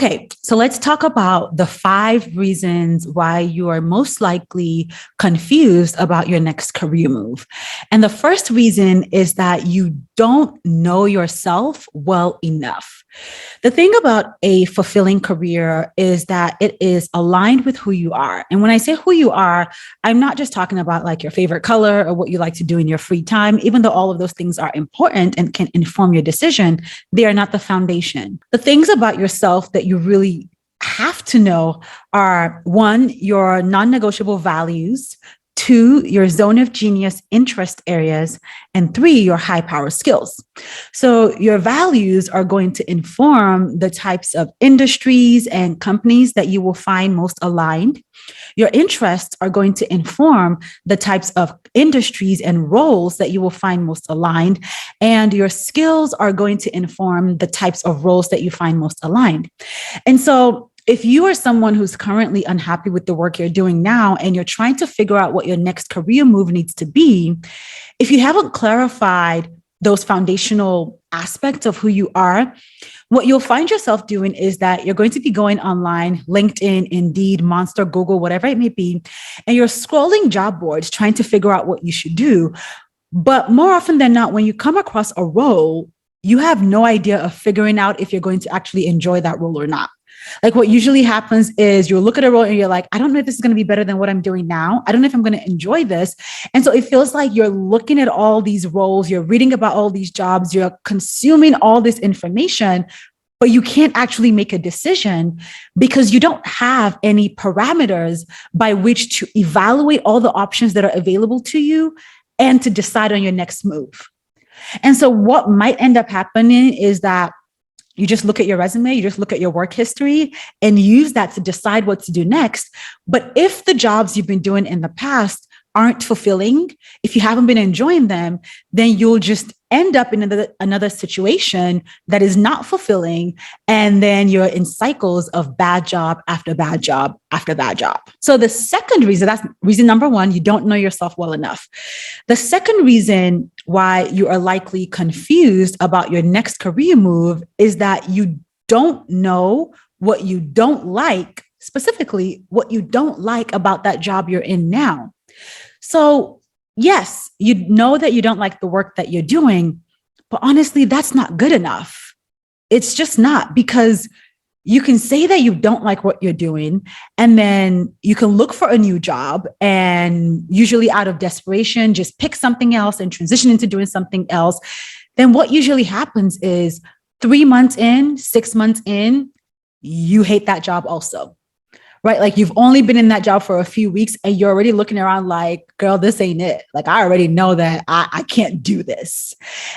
Okay, so let's talk about the 5 reasons why you are most likely confused about your next career move. And the first reason is that you don't know yourself well enough. The thing about a fulfilling career is that it is aligned with who you are. And when I say who you are, I'm not just talking about like your favorite color or what you like to do in your free time, even though all of those things are important and can inform your decision, they are not the foundation. The things about yourself that you really have to know are: one, your non-negotiable values; two, your zone of genius interest areas; and three, your high power skills. So your values are going to inform the types of industries and companies that you will find most aligned. Your interests are going to inform the types of industries and roles that you will find most aligned. And your skills are going to inform the types of roles that you find most aligned. And so if you are someone who's currently unhappy with the work you're doing now and you're trying to figure out what your next career move needs to be, if you haven't clarified those foundational aspects of who you are, what you'll find yourself doing is that you're going to be going online, LinkedIn, Indeed, Monster, Google, whatever it may be, and you're scrolling job boards trying to figure out what you should do. But more often than not, when you come across a role, you have no idea of figuring out if you're going to actually enjoy that role or not. Like what usually happens is you look at a role and you're like, I don't know if this is going to be better than what I'm doing now. I don't know if I'm going to enjoy this. And so it feels like you're looking at all these roles, you're reading about all these jobs, you're consuming all this information, but you can't actually make a decision because you don't have any parameters by which to evaluate all the options that are available to you and to decide on your next move. And so what might end up happening is that you just look at your resume, you just look at your work history and use that to decide what to do next. But if the jobs you've been doing in the past aren't fulfilling, if you haven't been enjoying them, then you'll just end up in another situation that is not fulfilling. And then you're in cycles of bad job after bad job after bad job. So the second reason, that's reason number one, you don't know yourself well enough. The second reason why you are likely confused about your next career move is that you don't know what you don't like, specifically what you don't like about that job you're in now. So yes, you know that you don't like the work that you're doing, but honestly, that's not good enough. It's just not, because you can say that you don't like what you're doing, and then you can look for a new job and usually out of desperation, just pick something else and transition into doing something else. Then what usually happens is 3 months in, 6 months in, you hate that job also. Right? Like you've only been in that job for a few weeks and you're already looking around like, girl, this ain't it. Like, I already know that I can't do this.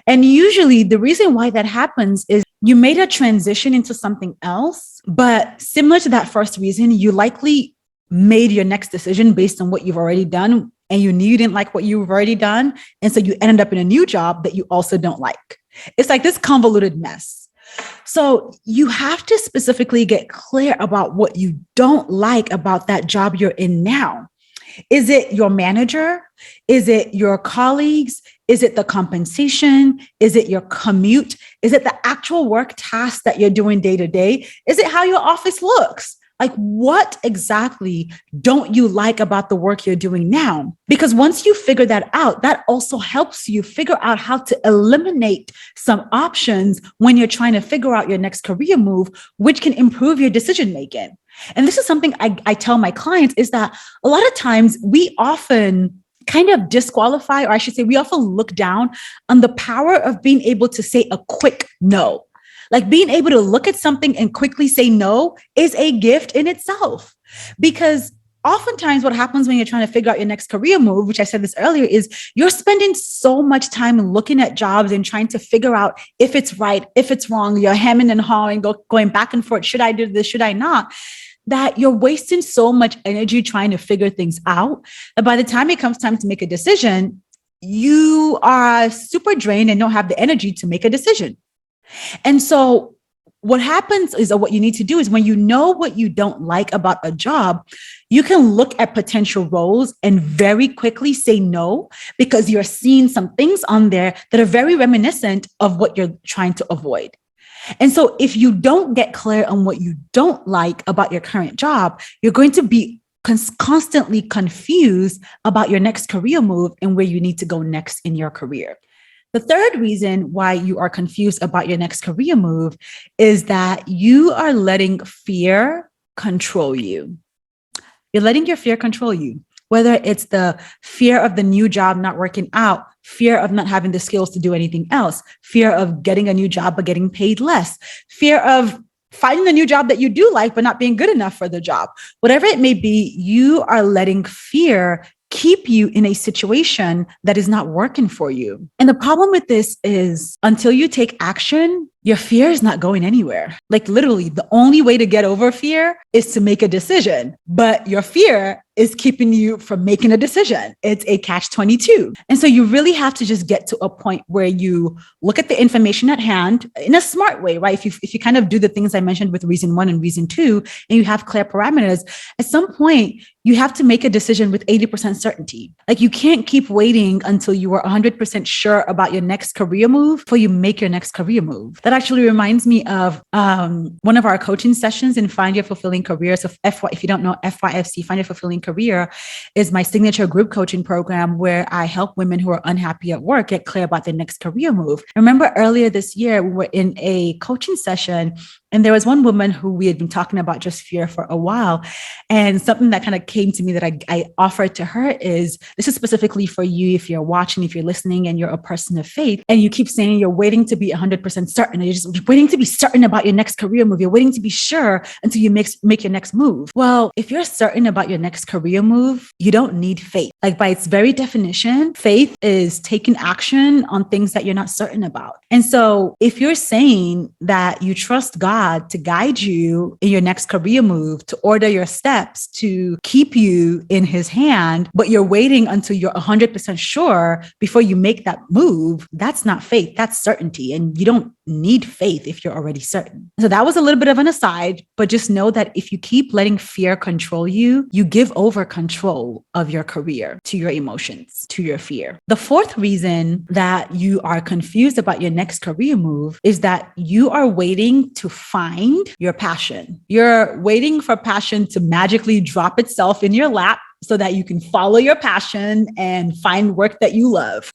And usually the reason why that happens is you made a transition into something else, but similar to that first reason, you likely made your next decision based on what you've already done, and you knew you didn't like what you've already done. And so you ended up in a new job that you also don't like. It's like this convoluted mess. So you have to specifically get clear about what you don't like about that job you're in now. Is it your manager? Is it your colleagues? Is it the compensation? Is it your commute? Is it the actual work tasks that you're doing day to day? Is it how your office looks? Like, what exactly don't you like about the work you're doing now? Because once you figure that out, that also helps you figure out how to eliminate some options when you're trying to figure out your next career move, which can improve your decision making. And this is something I tell my clients, is that a lot of times we often kind of disqualify, or I should say, we often look down on the power of being able to say a quick no. Like being able to look at something and quickly say no is a gift in itself. Because oftentimes what happens when you're trying to figure out your next career move, which I said this earlier, is you're spending so much time looking at jobs and trying to figure out if it's right, if it's wrong. You're hemming and hawing, going back and forth. Should I do this? Should I not? That you're wasting so much energy trying to figure things out that by the time it comes time to make a decision, you are super drained and don't have the energy to make a decision. And so what happens is, or what you need to do is, when you know what you don't like about a job, you can look at potential roles and very quickly say no, because you're seeing some things on there that are very reminiscent of what you're trying to avoid. And so if you don't get clear on what you don't like about your current job, you're going to be constantly confused about your next career move and where you need to go next in your career. The third reason why you are confused about your next career move is that you are letting fear control you. You're letting your fear control you, whether it's the fear of the new job not working out, fear of not having the skills to do anything else, fear of getting a new job but getting paid less, fear of finding a new job that you do like but not being good enough for the job. Whatever it may be, you are letting fear keep you in a situation that is not working for you. And the problem with this is until you take action, your fear is not going anywhere. Like literally, the only way to get over fear is to make a decision, but your fear is keeping you from making a decision. It's a catch-22. And so you really have to just get to a point where you look at the information at hand in a smart way, right? If you kind of do the things I mentioned with reason 1 and reason 2, and you have clear parameters, at some point, you have to make a decision with 80% certainty. Like you can't keep waiting until you are 100% sure about your next career move before you make your next career move. That actually reminds me of one of our coaching sessions in Find Your Fulfilling Career. So if you don't know, FYFC, Find Your Fulfilling Career, is my signature group coaching program where I help women who are unhappy at work get clear about their next career move. Remember earlier this year, we were in a coaching session and there was one woman who we had been talking about just fear for a while. And something that kind of came to me that I offered to her is, this is specifically for you if you're watching, if you're listening and you're a person of faith, and you keep saying you're waiting to be 100% certain, and you're just waiting to be certain about your next career move. You're waiting to be sure until you make your next move. Well, if you're certain about your next career move, you don't need faith. Like by its very definition, faith is taking action on things that you're not certain about. And so if you're saying that you trust God to guide you in your next career move, to order your steps, to keep you in his hand, but you're waiting until you're 100% sure before you make that move, that's not faith, that's certainty. And you don't need faith if you're already certain. So that was a little bit of an aside, but just know that if you keep letting fear control you, you give over control of your career to your emotions, to your fear. The fourth reason that you are confused about your next career move is that you are waiting to find your passion. You're waiting for passion to magically drop itself in your lap so that you can follow your passion and find work that you love.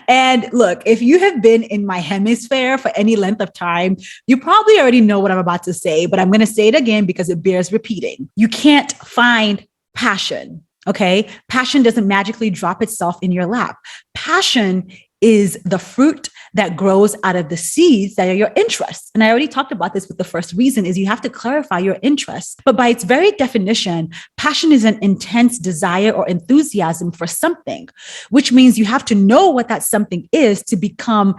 And look, if you have been in my hemisphere for any length of time, you probably already know what I'm about to say, but I'm going to say it again because it bears repeating. You can't find passion. Okay. Passion doesn't magically drop itself in your lap. Passion is the fruit that grows out of the seeds that are your interests. And I already talked about this with the first reason is you have to clarify your interests. But by its very definition, passion is an intense desire or enthusiasm for something, which means you have to know what that something is to become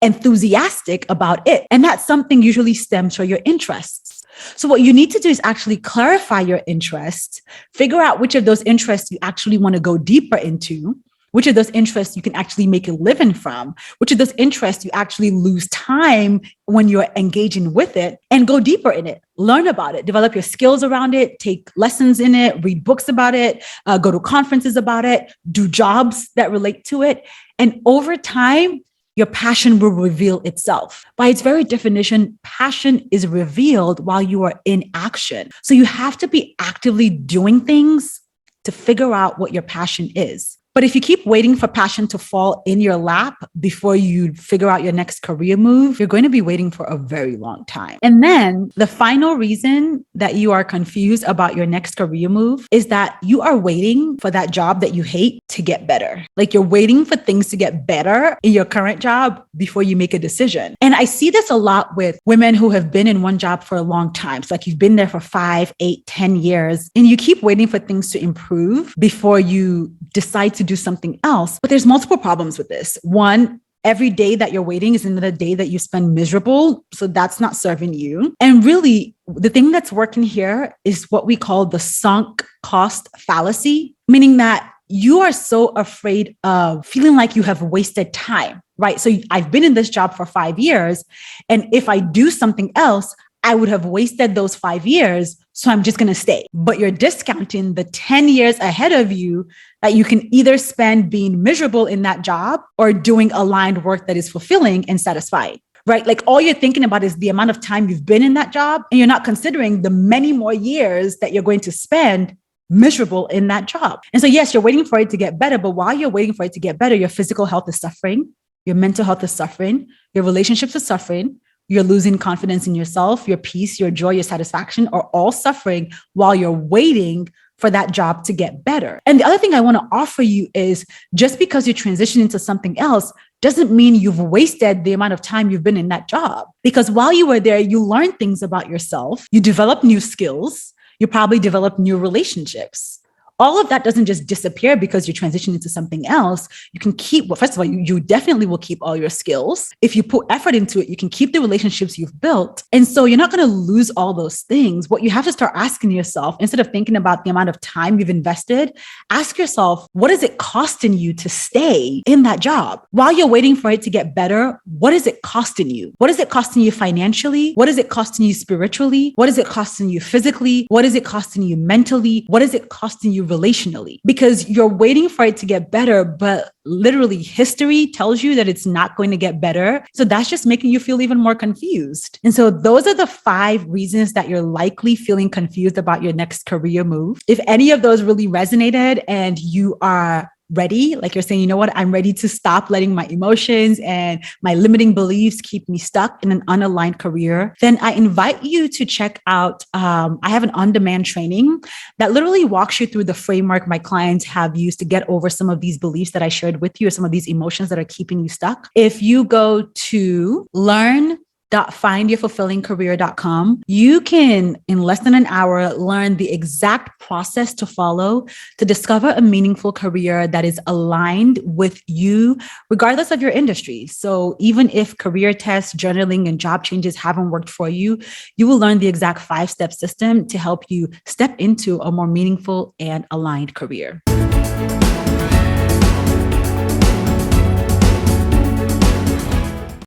enthusiastic about it. And that something usually stems from your interests. So what you need to do is actually clarify your interests, figure out which of those interests you actually want to go deeper into, which of those interests you can actually make a living from, which of those interests you actually lose time when you're engaging with it, and go deeper in it, learn about it, develop your skills around it, take lessons in it, read books about it, go to conferences about it, do jobs that relate to it. And over time, your passion will reveal itself. By its very definition, passion is revealed while you are in action. So you have to be actively doing things to figure out what your passion is. But if you keep waiting for passion to fall in your lap before you figure out your next career move, you're going to be waiting for a very long time. And then the final reason that you are confused about your next career move is that you are waiting for that job that you hate to get better. Like you're waiting for things to get better in your current job before you make a decision. And I see this a lot with women who have been in one job for a long time. So like you've been there for 5, 8, 10 years, and you keep waiting for things to improve before you decide to do something else. But there's multiple problems with this. One, every day that you're waiting is another day that you spend miserable. So that's not serving you. And really, the thing that's working here is what we call the sunk cost fallacy, meaning that you are so afraid of feeling like you have wasted time, right? So I've been in this job for 5 years, and if I do something else, I would have wasted those 5 years. So I'm just going to stay. But you're discounting the 10 years ahead of you that you can either spend being miserable in that job or doing aligned work that is fulfilling and satisfying. right? Like all you're thinking about is the amount of time you've been in that job, and you're not considering the many more years that you're going to spend miserable in that job. And so, yes, you're waiting for it to get better, but while you're waiting for it to get better, your physical health is suffering, your mental health is suffering, your relationships are suffering, you're losing confidence in yourself, your peace, your joy, your satisfaction are all suffering while you're waiting for that job to get better. And the other thing I want to offer you is just because you transition into something else doesn't mean you've wasted the amount of time you've been in that job. Because while you were there, you learned things about yourself, you developed new skills, you probably developed new relationships. All of that doesn't just disappear because you transition into something else. You can keep, well, first of all, you definitely will keep all your skills. If you put effort into it, you can keep the relationships you've built. And so you're not going to lose all those things. What you have to start asking yourself, instead of thinking about the amount of time you've invested, ask yourself, what is it costing you to stay in that job? While you're waiting for it to get better, what is it costing you? What is it costing you financially? What is it costing you spiritually? What is it costing you physically? What is it costing you mentally? What is it costing you relationally? Because you're waiting for it to get better, but literally history tells you that it's not going to get better. So that's just making you feel even more confused. And so those are the 5 reasons that you're likely feeling confused about your next career move. If any of those really resonated and you are ready, like you're saying, you know what, I'm ready to stop letting my emotions and my limiting beliefs keep me stuck in an unaligned career, then I invite you to check out, I have an on-demand training that literally walks you through the framework my clients have used to get over some of these beliefs that I shared with you, or some of these emotions that are keeping you stuck. If you go to learn.findyourfulfillingcareer.com, you can, in less than an hour, learn the exact process to follow to discover a meaningful career that is aligned with you, regardless of your industry. So even if career tests, journaling, and job changes haven't worked for you, you will learn the exact 5-step system to help you step into a more meaningful and aligned career.